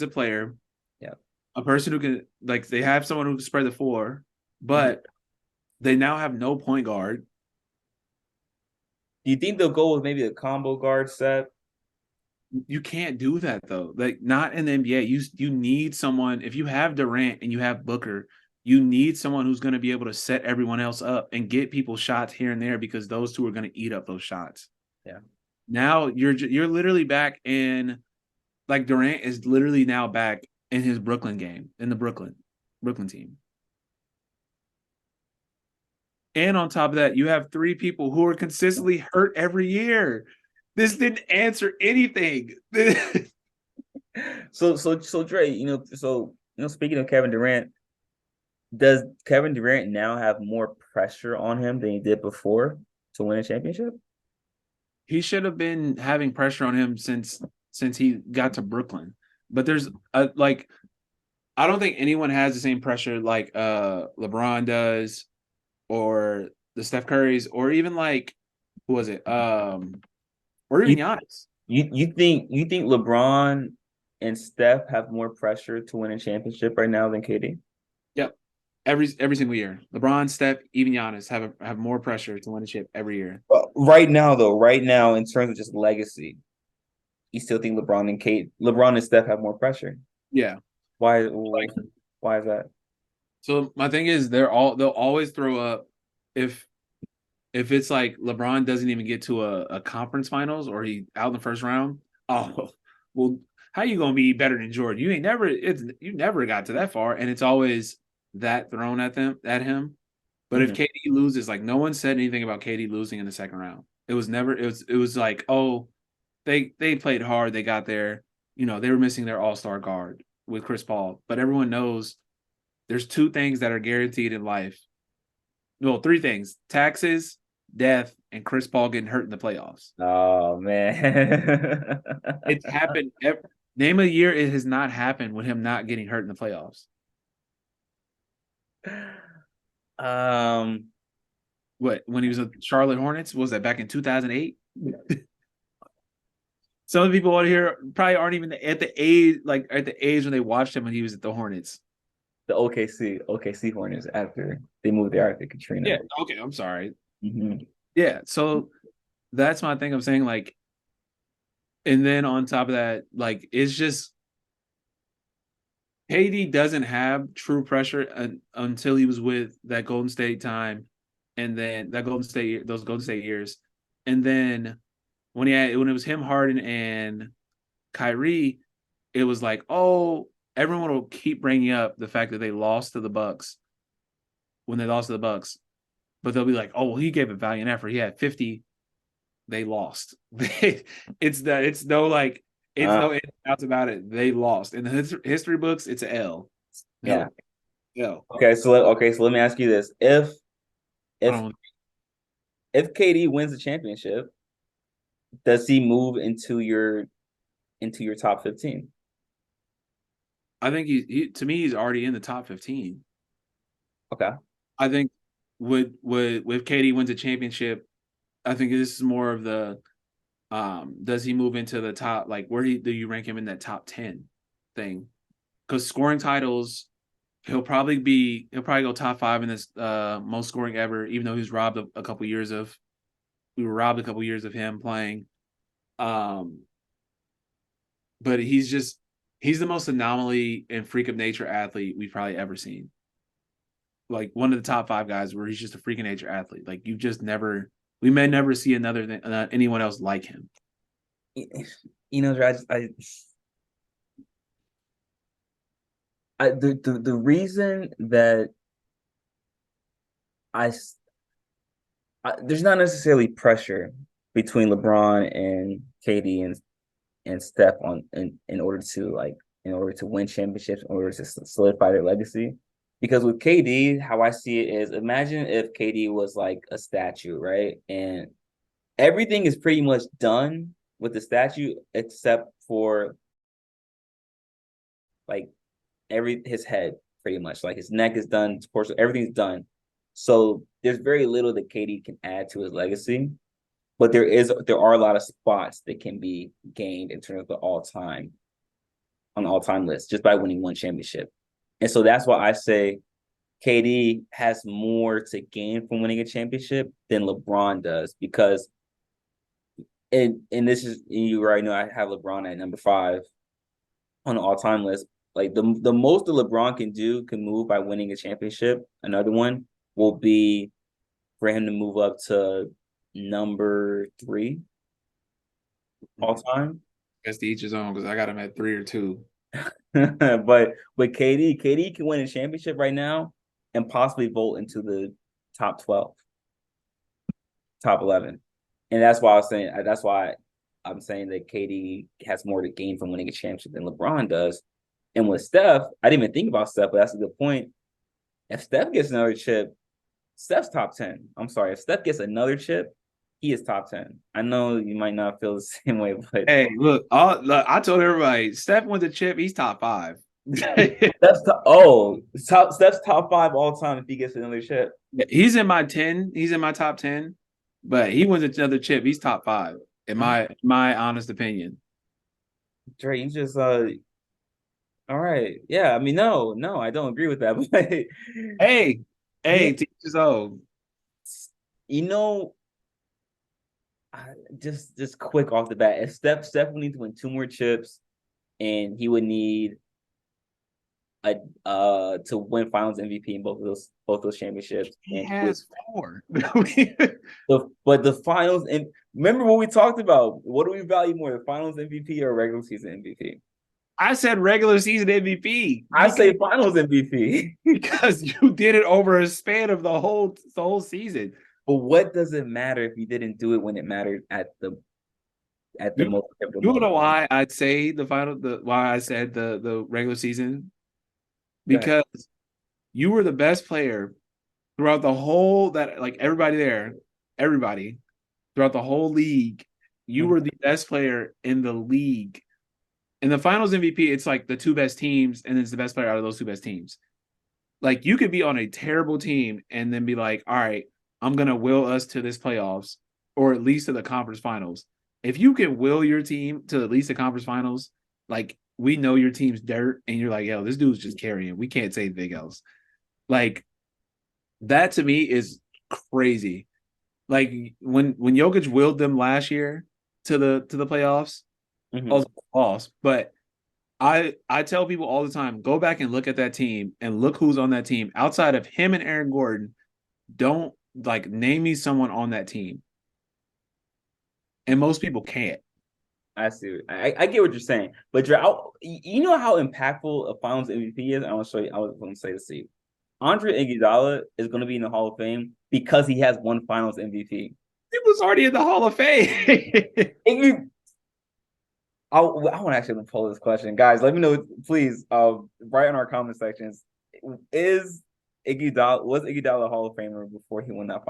a player, Yeah. a person who can like they have someone who can spread the floor, but they now have no point guard. Do you think they'll go with maybe a combo guard set? You can't do that though. Like not in the NBA. You need someone if you have Durant and you have Booker, you need someone who's going to be able to set everyone else up and get people shots here and there because those two are going to eat up those shots. Yeah. Now you're literally back in like Durant is literally now back in his Brooklyn game in the Brooklyn team. And on top of that, you have three people who are consistently hurt every year. This didn't answer anything. So Dre, speaking of Kevin Durant, does Kevin Durant now have more pressure on him than he did before to win a championship? He should have been having pressure on him since he got to Brooklyn. But there's like I don't think anyone has the same pressure like LeBron does or the Steph Currys or even like who was it? Or even You Giannis. you think LeBron and Steph have more pressure to win a championship right now than KD? Yep. Every single year. LeBron, Steph, even Giannis have more pressure to win a chip every year. Right now, though, right now, in terms of just legacy, you still think LeBron and Steph have more pressure? Yeah. Why? Like Why is that? so my thing is they'll always throw up if it's like LeBron doesn't even get to a conference finals or he out in the first round. Oh, well, how you gonna be better than Jordan? You never got to that far, and it's always that thrown at him. But if Mhm. KD loses, like no one said anything about KD losing in the second round. It was never. It was like, oh, they played hard. They got there. They were missing their all-star guard with Chris Paul. But everyone knows there's two things that are guaranteed in life. Well, three things: taxes, death, and Chris Paul getting hurt in the playoffs. Oh man. It's happened. Name a year it has not happened with him not getting hurt in the playoffs. um, What when he was a Charlotte Hornets? Was that back in 2008? Some people out here probably aren't even at the age when they watched him when he was at the Hornets. the OKC Hornets after they moved there after Yeah. Katrina. Okay. I'm sorry. Mhm. Yeah. So that's my thing. I'm saying like, and then on top of that, like it's just KD doesn't have true pressure until he was with that Golden State time, and then those Golden State years, and then when it was him, Harden and Kyrie, it was like, oh, everyone will keep bringing up the fact that they lost to the Bucks when they lost to the Bucks, but they'll be like, oh, well, he gave a valiant effort. He had 50. They lost. It's no like it's Uh, no doubts about it. They lost in the history books. It's a L. yeah. L. L. Okay, so let me ask you this: I if don't. if KD wins the championship, does he move into your top 15? I think he to me he's already in the top 15. Okay. I think with KD wins a championship, I think this is more of the does he move into the top like do you rank him in that top 10 thing? Because scoring titles, he'll probably go top five in this most scoring ever, even though he was robbed a couple years of we were robbed a couple years of him playing. Um, but he's the most anomaly and freak of nature athlete we've probably ever seen. Like one of the top five guys where he's just a freak of nature athlete. Like we may never see anyone else like him. The reason that I, there's not necessarily pressure between LeBron and KD and Steph in order to win championships, in order to solidify their legacy. Because with KD, how I see it is, imagine if KD was like a statue, right? And everything is pretty much done with the statue except for like his head, pretty much. Like his neck is done, his torso, everything's done. So there's very little that KD can add to his legacy, but there are a lot of spots that can be gained in terms of the all time on the all-time list just by winning one championship. And so that's why I say KD has more to gain from winning a championship than LeBron does because and this is you already know I have LeBron at number 5 on the all-time list. Like the most that LeBron can move by winning a championship. Another one will be for him to move up to number 3 all time. Guess to each his own because I got him at 3 or 2. But with KD can win a championship right now and possibly vote into the top 12, top 11. And that's why I'm saying that KD has more to gain from winning a championship than LeBron does. And with Steph, I didn't even think about Steph, but that's a good point. If Steph gets another chip, Steph's top 10. I'm sorry. If Steph gets another chip, he is top 10. I know you might not feel the same way, but Hey, look, I told everybody, Steph wins a chip, he's top 5. Steph's top 5 all time if he gets another chip. He's in my 10. He's in my top 10, but he wins another chip. He's top 5 in my honest opinion. Dre, you just all right. Yeah, I mean, no, I don't agree with that. But Hey, yeah, teach his own. you know, just quick off the bat, if Steph would need to win 2 more chips, and he would need to win Finals MVP in both those championships. He And has 4. but the Finals, and remember what we talked about. What do we value more, the Finals MVP or regular season MVP? I said regular season MVP. I say Finals MVP because you did it over a span of the whole season. But what does it matter if you didn't do it when it mattered at the most pivotal You moment? know why I'd say why I said the regular season? Because you were the best player throughout the whole everybody throughout the whole league. You were the best player in the league. In the Finals MVP, it's like the 2 best teams, and it's the best player out of those 2 best teams. Like you could be on a terrible team and then be like, all right, I'm gonna will us to this playoffs or at least to the conference finals. If you can will your team to at least the conference finals, like we know your team's dirt, and you're like, yo, this dude's just carrying. We can't say anything else. Like that to me is crazy. Like when Jokic willed them last year to the playoffs, I was lost. But I tell people all the time, go back and look at that team and look who's on that team. Outside of him and Aaron Gordon, don't name me someone on that team. And most people can't. I see. I get what you're saying, but you know how impactful a Finals MVP is. I want to show you. I was going to say this to you. Andre Iguodala is going to be in the Hall of Fame because he has one Finals MVP. He was already in the Hall of Fame. I want to actually pull this question, guys. Let me know, please. Write in our comment sections. Was Iguodala a Hall of Famer before he won that